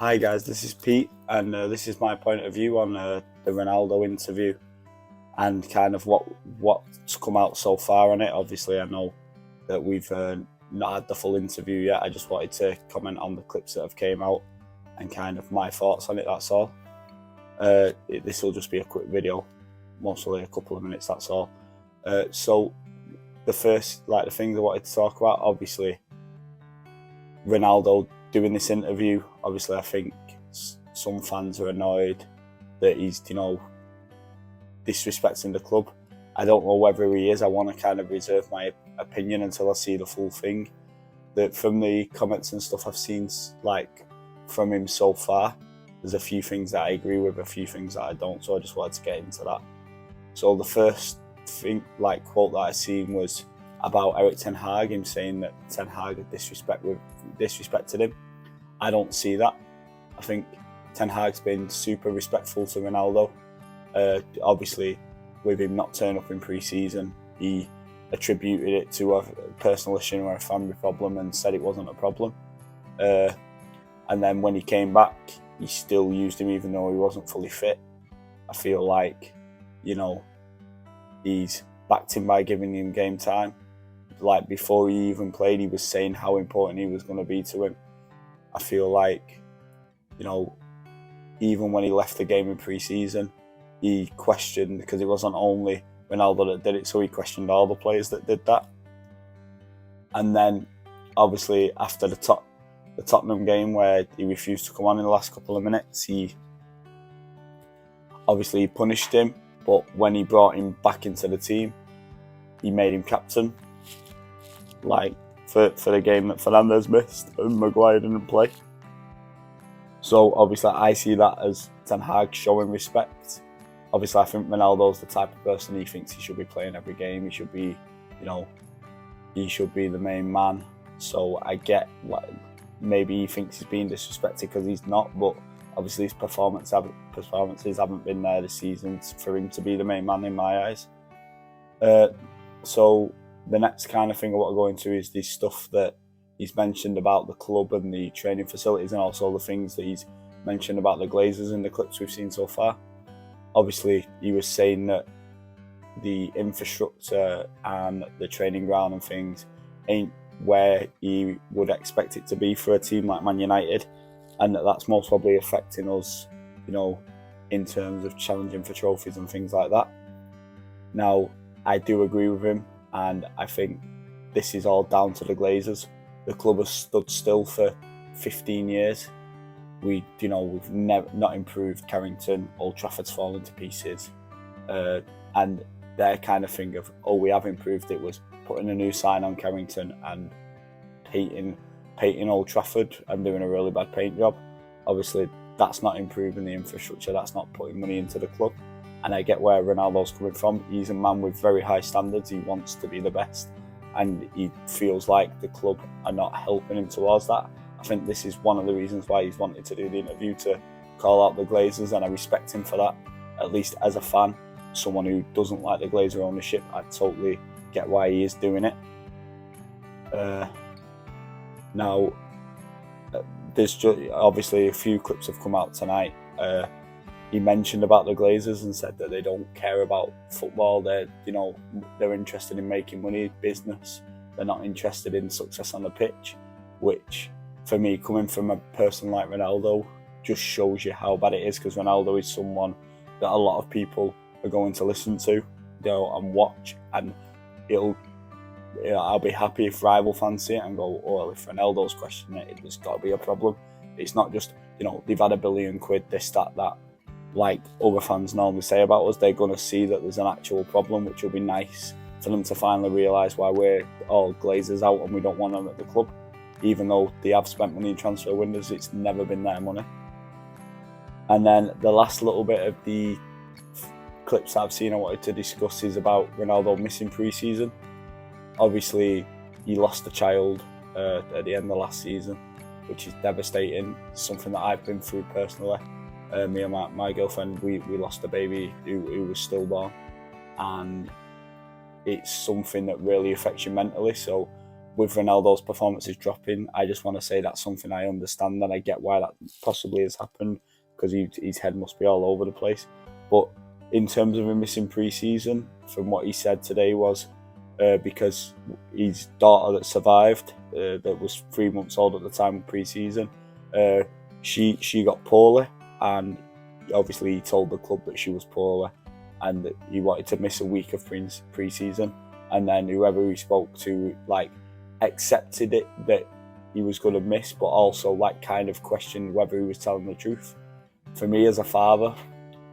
Hi guys, this is Pete, and this is my point of view on the Ronaldo interview and kind of what's come out so far on it. Obviously, I know that we've not had the full interview yet. I just wanted to comment on the clips that have came out and kind of my thoughts on it. That's all. This will just be a quick video, mostly a couple of minutes. That's all. So the first, the things I wanted to talk about, obviously, Ronaldo doing this interview. Obviously, I think some fans are annoyed that he's, disrespecting the club. I don't know whether he is. I want to kind of reserve my opinion until I see the full thing. That from the comments and stuff I've seen, from him so far, there's a few things that I agree with, a few things that I don't. So I just wanted to get into that. So the first thing, quote that I seen was about Eric Ten Hag, him saying that Ten Hag had disrespected him. I don't see that. I think Ten Hag's been super respectful to Ronaldo. Obviously, with him not turning up in pre-season, he attributed it to a personal issue or a family problem and said it wasn't a problem. And then when he came back, he still used him even though he wasn't fully fit. I feel like, he's backed him by giving him game time. Before he even played, he was saying how important he was going to be to him. I feel like, even when he left the game in pre-season, he questioned, because it wasn't only Ronaldo that did it, so he questioned all the players that did that. And then, obviously, after the Tottenham game where he refused to come on in the last couple of minutes, he obviously punished him, but when he brought him back into the team, he made him captain. For the game that Fernandes missed and Maguire didn't play. So obviously I see that as Ten Hag showing respect. Obviously I think Ronaldo's the type of person he thinks he should be playing every game. He should be, he should be the main man. So I get maybe he thinks he's being disrespected because he's not, but obviously his performances haven't been there this season for him to be the main man in my eyes. So the next kind of thing I want to go into is this stuff that he's mentioned about the club and the training facilities, and also the things that he's mentioned about the Glazers in the clips we've seen so far. Obviously, he was saying that the infrastructure and the training ground and things ain't where he would expect it to be for a team like Man United, and that's most probably affecting us, in terms of challenging for trophies and things like that. Now, I do agree with him. And I think this is all down to the Glazers. The club has stood still for 15 years. We've not improved Carrington. Old Trafford's fallen to pieces. And their kind of thing of, we have improved it, was putting a new sign on Carrington and painting Old Trafford and doing a really bad paint job. Obviously, that's not improving the infrastructure. That's not putting money into the club. And I get where Ronaldo's coming from. He's a man with very high standards. He wants to be the best. And he feels like the club are not helping him towards that. I think this is one of the reasons why he's wanted to do the interview, to call out the Glazers, and I respect him for that. At least as a fan, someone who doesn't like the Glazer ownership, I totally get why he is doing it. Now, there's just, obviously a few clips have come out tonight. He mentioned about the Glazers and said that they don't care about football. They're interested in making money, business. They're not interested in success on the pitch, which, for me, coming from a person like Ronaldo, just shows you how bad it is, because Ronaldo is someone that a lot of people are going to listen to, and watch, and I'll be happy if rival fans see it and go, if Ronaldo's questioning it, there's got to be a problem. It's not just, they've had £1 billion, this, that, like other fans normally say about us. They're going to see that there's an actual problem, which will be nice for them to finally realise why we're all Glazers out and we don't want them at the club. Even though they have spent money in transfer windows, it's never been their money. And then the last little bit of the clips that I've seen I wanted to discuss is about Ronaldo missing pre-season. Obviously, he lost a child at the end of last season, which is devastating. Something that I've been through personally. Me and my girlfriend, we lost a baby who was stillborn, and it's something that really affects you mentally. So with Ronaldo's performances dropping, I just want to say that's something I understand, and I get why that possibly has happened, because his head must be all over the place. But in terms of him missing pre-season, from what he said today was because his daughter that survived, that was 3 months old at the time of pre-season, she got poorly, and obviously he told the club that she was poorly and that he wanted to miss a week of pre-season. And then whoever he spoke to accepted it that he was going to miss, but also kind of questioned whether he was telling the truth. For me as a father,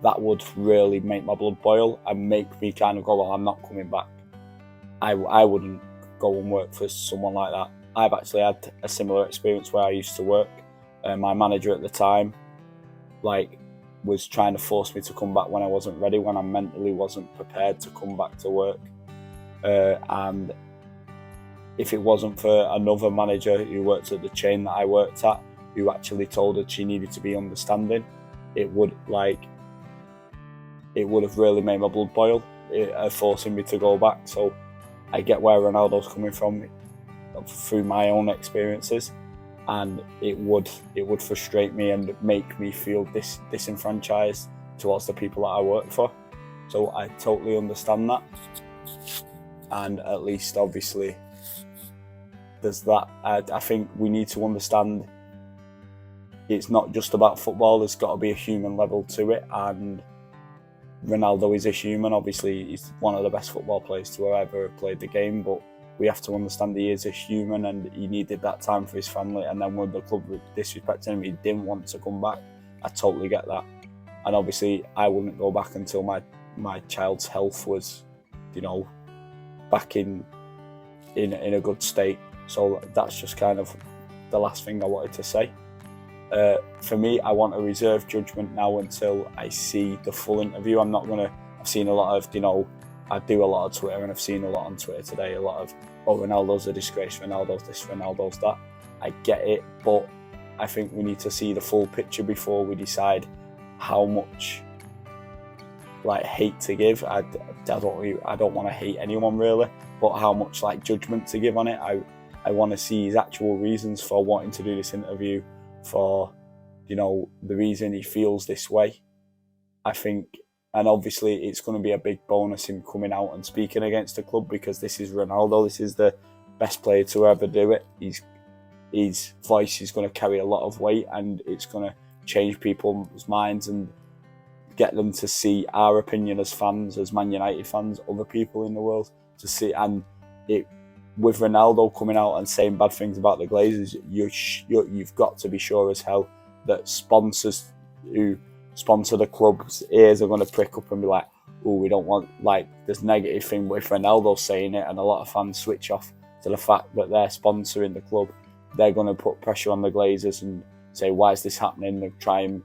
that would really make my blood boil and make me kind of go, well, I'm not coming back. I wouldn't go and work for someone like that. I've actually had a similar experience where I used to work. My manager at the time was trying to force me to come back when I wasn't ready, when I mentally wasn't prepared to come back to work. And if it wasn't for another manager who worked at the chain that I worked at, who actually told her she needed to be understanding, it would have really made my blood boil, forcing me to go back. So I get where Ronaldo's coming from through my own experiences, and it would frustrate me and make me feel disenfranchised towards the people that I work for. So I totally understand that, and at least obviously there's that. I think we need to understand it's not just about football. There's got to be a human level to it, and Ronaldo is a human. Obviously, he's one of the best football players to ever have played the game, but we have to understand he is a human, and he needed that time for his family. And then when the club were disrespecting him, he didn't want to come back. I totally get that. And obviously, I wouldn't go back until my child's health was, back in a good state. So that's just kind of the last thing I wanted to say. For me, I want to reserve judgment now until I see the full interview. I've seen a lot of, I do a lot of Twitter, and I've seen a lot on Twitter today, a lot of, Ronaldo's a disgrace, Ronaldo's this, Ronaldo's that. I get it, but I think we need to see the full picture before we decide how much hate to give. I don't want to hate anyone really, but how much judgment to give on it. I want to see his actual reasons for wanting to do this interview, for the reason he feels this way. I think, and obviously it's going to be a big bonus him coming out and speaking against the club, because this is Ronaldo. This is the best player to ever do it. His voice is going to carry a lot of weight, and it's going to change people's minds and get them to see our opinion as fans, as Man United fans, other people in the world to see. And with Ronaldo coming out and saying bad things about the Glazers, you've got to be sure as hell that sponsors who sponsor the club's ears are going to prick up and be like, oh, we don't want, this negative thing with Ronaldo saying it, and a lot of fans switch off to the fact that they're sponsoring the club. They're going to put pressure on the Glazers and say, why is this happening? They try and,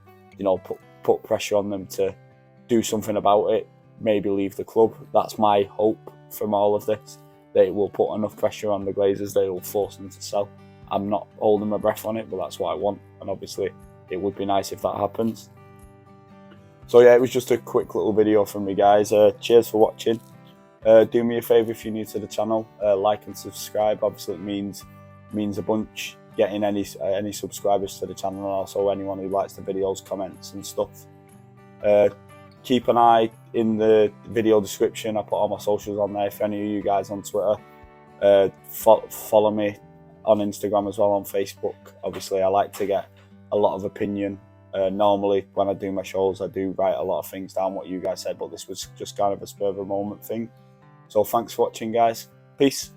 put pressure on them to do something about it, maybe leave the club. That's my hope from all of this, that it will put enough pressure on the Glazers that it will force them to sell. I'm not holding my breath on it, but that's what I want, and obviously it would be nice if that happens. So yeah, it was just a quick little video from me, guys. Cheers for watching. Do me a favour if you're new to the channel, like and subscribe. Obviously it means a bunch getting any subscribers to the channel, and also anyone who likes the videos, comments and stuff. Keep an eye in the video description. I put all my socials on there. If any of you guys on Twitter, follow me on Instagram as well, on Facebook. Obviously I like to get a lot of opinion. Normally when I do my shows, I do write a lot of things down, what you guys said, but this was just kind of a spur of a moment thing. So thanks for watching, guys. Peace.